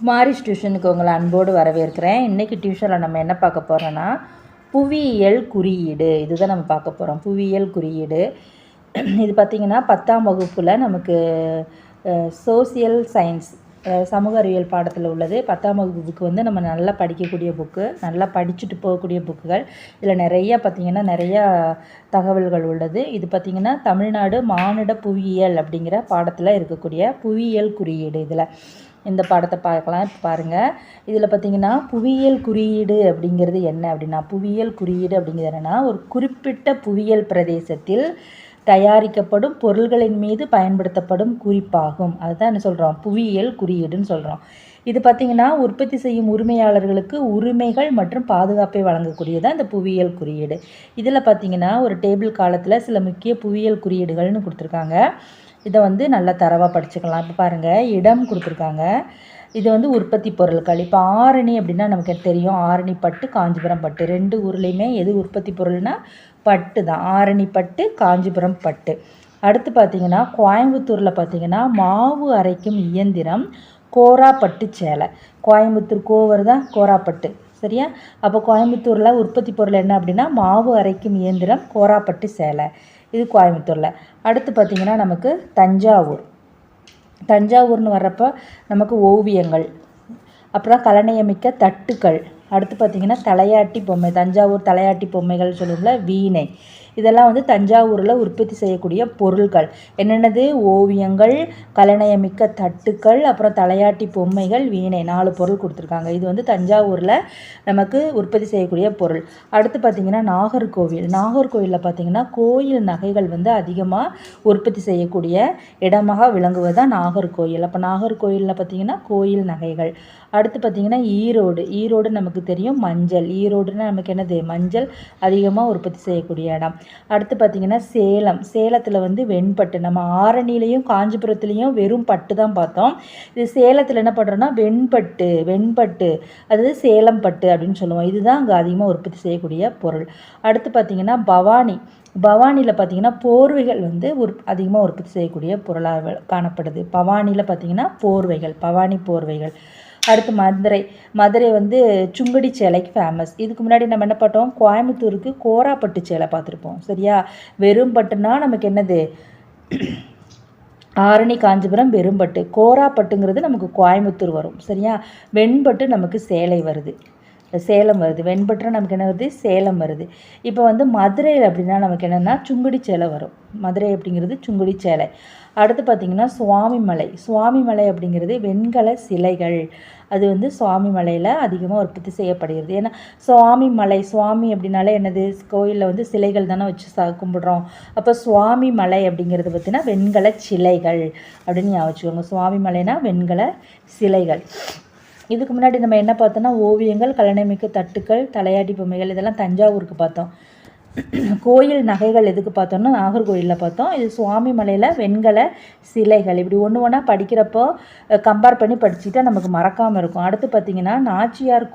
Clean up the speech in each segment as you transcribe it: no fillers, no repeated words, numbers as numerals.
குமாரிஸ் டியூஷனுக்கு உங்களை அன்போடு வரவேற்கிறேன். இன்றைக்கி டியூஷனில் நம்ம என்ன பார்க்க போகிறோன்னா புவியியல் குறியீடு. இதுதான் நம்ம பார்க்க போகிறோம். புவியியல் குறியீடு இது பார்த்திங்கன்னா 10ஆம் வகுப்பில் நமக்கு சோசியல் சயின்ஸ் சமூக அறிவியல் பாடத்தில் உள்ளது. 10ஆம் வகுப்பு புக்கு வந்து நம்ம நல்லா படிக்கக்கூடிய புக்கு, நல்லா படிச்சுட்டு போகக்கூடிய புக்குகள். இதில் நிறையா பார்த்திங்கன்னா நிறையா தகவல்கள் உள்ளது. இது பார்த்திங்கன்னா தமிழ்நாடு மானிட புவியியல் அப்படிங்கிற பாடத்தில் இருக்கக்கூடிய புவியியல் குறியீடு. இதில் இந்த பாடத்தை பார்க்கலாம். இப்போ பாருங்கள், இதில் பார்த்திங்கன்னா புவியியல் குறியீடு அப்படிங்கிறது என்ன அப்படின்னா, புவியியல் குறியீடு அப்படிங்கிறது என்னென்னா ஒரு குறிப்பிட்ட புவியியல் பிரதேசத்தில் தயாரிக்கப்படும் பொருள்களின் மீது பயன்படுத்தப்படும் குறிப்பாகும். அதுதான் என்ன சொல்கிறோம், புவியியல் குறியீடுன்னு சொல்கிறோம். இது பார்த்திங்கன்னா உற்பத்தி செய்யும் உரிமையாளர்களுக்கு உரிமைகள் மற்றும் பாதுகாப்பை வழங்கக்கூடியதான் இந்த புவியியல் குறியீடு. இதில் பார்த்திங்கன்னா ஒரு டேபிள் காலத்தில் சில முக்கிய புவியியல் குறியீடுகள்னு கொடுத்துருக்காங்க. இதை வந்து நல்லா தரவாக படிச்சுக்கலாம். இப்போ பாருங்கள், இடம் கொடுத்துருக்காங்க. இது வந்து உற்பத்தி பொருட்கள். இப்போ ஆரணி அப்படின்னா நமக்கு தெரியும், ஆரணி பட்டு, காஞ்சிபுரம் பட்டு. ரெண்டு ஊர்லேயுமே எது உற்பத்தி பொருள்னா பட்டு தான். ஆரணி பட்டு, காஞ்சிபுரம் பட்டு. அடுத்து பார்த்திங்கன்னா கோயம்புத்தூரில் பார்த்திங்கன்னா மாவு அரைக்கும் இயந்திரம் கோராப்பட்டு சேலை. கோயம்புத்தூர் கோவர் தான் கோராப்பட்டு, சரியா? அப்போ கோயம்புத்தூரில் உற்பத்தி பொருள் என்ன அப்படின்னா மாவு அரைக்கும் இயந்திரம் கோராப்பட்டு சேலை. இது கோயம்புத்தூரில். அடுத்து பார்த்திங்கன்னா நமக்கு தஞ்சாவூர்னு வர்றப்போ நமக்கு ஓவியங்கள், அப்புறம் கலைநயமிக்க தட்டுக்கள். அடுத்து பார்த்திங்கன்னா தலையாட்டி பொம்மை, தஞ்சாவூர் தலையாட்டி பொம்மைகள் சொல்லுவோம்ல, வீணை. இதெல்லாம் வந்து தஞ்சாவூரில் உற்பத்தி செய்யக்கூடிய பொருட்கள். என்னென்னது? ஓவியங்கள், கலைநயமிக்க தட்டுக்கள், அப்புறம் தலையாட்டி பொம்மைகள், வீணை. 4 பொருள் கொடுத்துருக்காங்க. இது வந்து தஞ்சாவூரில் நமக்கு உற்பத்தி செய்யக்கூடிய பொருள். அடுத்து பார்த்திங்கன்னா நாகர்கோவிலில் பார்த்திங்கன்னா கோயில் நகைகள் வந்து அதிகமாக உற்பத்தி செய்யக்கூடிய இடமாக விளங்குவது தான் நாகர்கோவில். அப்போ நாகர்கோவிலில் பார்த்திங்கன்னா கோயில் நகைகள். அடுத்து பார்த்திங்கன்னா ஈரோடு நமக்கு தெரியும் மஞ்சள். ஈரோடுன்னா நமக்கு என்னது? மஞ்சள் அதிகமாக உற்பத்தி செய்யக்கூடிய இடம். அடுத்து பார்த்திங்கன்னா சேலத்தில் வந்து வெண்பட்டு. நம்ம ஆரணிலையும் காஞ்சிபுரத்துலேயும் வெறும் பட்டு தான் பார்த்தோம். இது சேலத்தில் என்ன பண்ணுறோன்னா வெண்பட்டு அதாவது சேலம் பட்டு அப்படின்னு சொல்லுவோம். இதுதான் அங்கே அதிகமாக உற்பத்தி செய்யக்கூடிய பொருள். அடுத்து பார்த்திங்கன்னா பவானியில் பார்த்திங்கன்னா போர்வைகள் வந்து அதிகமாக உற்பத்தி செய்யக்கூடிய பொருளாக காணப்படுது. பவானியில் பார்த்திங்கன்னா பவானி போர்வைகள். அடுத்து மதுரை வந்து சுங்கடி சேலைக்கு ஃபேமஸ். இதுக்கு முன்னாடி நம்ம என்ன பார்த்தோம், கோயம்புத்தூருக்கு கோராப்பட்டு சேலை பார்த்துருப்போம், சரியா? வெறும் பட்டுனா நமக்கு என்னது? ஆரணி காஞ்சிபுரம் வெறும்பட்டு. கோராப்பட்டுங்கிறது நமக்கு கோயம்புத்தூர் வரும், சரியா? வெண்பட்டு நமக்கு சேலம் வருது. வெண்பட்டுனா நமக்கு என்ன வருது? சேலம் வருது. இப்போ வந்து மதுரையில் அப்படின்னா நமக்கு என்னென்னா சுங்குடி சேலை வரும். மதுரை அப்படிங்கிறது சுங்குடி சேலை. அடுத்து பார்த்திங்கன்னா சுவாமிமலை அப்படிங்கிறது வெண்கல சிலைகள். அது வந்து சுவாமிமலையில் அதிகமாக உற்பத்தி செய்யப்படுகிறது. ஏன்னா சுவாமி அப்படின்னாலே என்னது? கோயிலில் வந்து சிலைகள் தானே வச்சு கும்பிடுறோம். அப்போ சுவாமிமலை அப்படிங்கிறது பார்த்திங்கன்னா வெண்கல சிலைகள் அப்படின்னு ஞாபகம் வச்சுக்கோங்க. சுவாமிமலைனா வெண்கல சிலைகள். இதுக்கு முன்னாடி நம்ம என்ன பார்த்தோன்னா ஓவியங்கள், கலைநயமிக்க தட்டுக்கள், தலையாட்டி பொம்மைகள், இதெல்லாம் தஞ்சாவூருக்கு பார்த்தோம். கோயில் நகைகள் எதுக்கு பார்த்தோம்னா நாகர்கோயிலில் பார்த்தோம். இது சுவாமிமலையில் வெண்கல சிலைகள். இப்படி ஒன்றா படிக்கிறப்போ கம்பேர் பண்ணி படிச்சுட்டா நமக்கு மறக்காமல் இருக்கும். அடுத்து பார்த்திங்கன்னா நாச்சியார்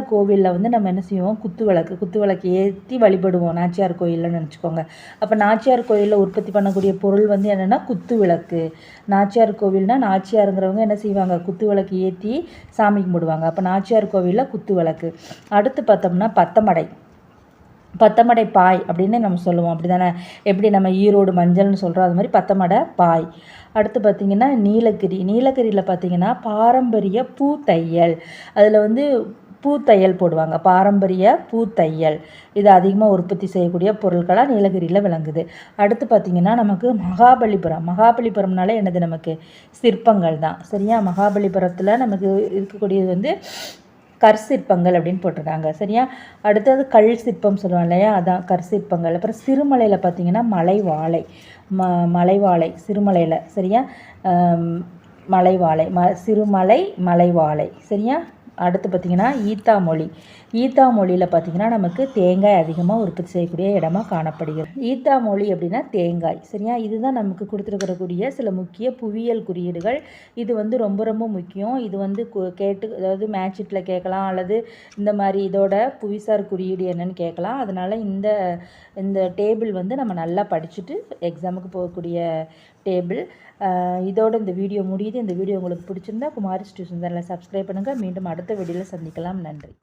கோவிலில் வந்து நம்ம என்ன செய்வோம்? குத்துவிளக்கு ஏற்றி வழிபடுவோம் நாச்சியார் கோயிலில் நினச்சிக்கோங்க. அப்போ நாச்சியார் கோயிலில் உற்பத்தி பண்ணக்கூடிய பொருள் வந்து என்னென்னா குத்துவிளக்கு. நாச்சியார் கோவில்னா நாச்சியாருங்கிறவங்க என்ன செய்வாங்க? குத்துவிளக்கு ஏற்றி சாமி கும்பிடுவாங்க. அப்போ நாச்சியார் கோவிலில் குத்துவிளக்கு. அடுத்து பார்த்தோம்னா பத்தமடை பாய் அப்படின்னு நம்ம சொல்லுவோம், அப்படி தானே? எப்படி நம்ம ஈரோடு மஞ்சள்னு சொல்கிறோம், அது மாதிரி பத்தமடை பாய். அடுத்து பார்த்திங்கன்னா நீலகிரியில் பார்த்திங்கன்னா பாரம்பரிய பூத்தையல். அதில் வந்து பூத்தையல் போடுவாங்க, பாரம்பரிய பூத்தையல். இது அதிகமாக உற்பத்தி செய்யக்கூடிய பொருட்களாக நீலகிரியில் விளங்குது. அடுத்து பார்த்திங்கன்னா நமக்கு மகாபலிபுரம்னாலே என்னது? நமக்கு சிற்பங்கள் தான், சரியா? மகாபலிபுரத்தில் நமக்கு இருக்கக்கூடியது வந்து கற்சிற்பங்கள் அப்படின்னு போட்டிருக்காங்க, சரியா? அடுத்தது கல் சிற்பம் சொல்லுவோம் இல்லையா, அதான் கற்சிற்பங்கள். அப்புறம் சிறுமலையில் பார்த்திங்கன்னா மலைவாழை சிறுமலையில், சரியா? மலைவாழை சிறுமலை மலைவாழை, சரியா? அடுத்து பார்த்திங்கன்னா ஈத்தா மொழி. ஈத்தா மொழியில் பார்த்திங்கன்னா நமக்கு தேங்காய் அதிகமாக உற்பத்தி செய்யக்கூடிய இடமா காணப்படுகிறது. ஈத்தா மொழி அப்படின்னா தேங்காய். சரியா? இதுதான் நமக்கு கொடுத்துருக்கக்கூடிய சில முக்கிய புவியியல் குறியீடுகள். இது வந்து ரொம்ப ரொம்ப முக்கியம். இது வந்து அதாவது மேட்ச் ஷீட்டில் கேட்கலாம், அல்லது இந்த மாதிரி இதோட புவிசார் குறியீடு என்னன்னு கேட்கலாம். அதனால் இந்த டேபிள் வந்து நம்ம நல்லா படிச்சுட்டு எக்ஸாமுக்கு போகக்கூடிய டேபிள். இதோட இந்த வீடியோ முடியுது. இந்த வீடியோ உங்களுக்கு பிடிச்சிருந்தா குமாரிஸ் டியூஷன் சேனலை சப்ஸ்கிரைப் பண்ணுங்கள். மீண்டும் அடுத்த வீடியோவில் சந்திக்கலாம். நன்றி.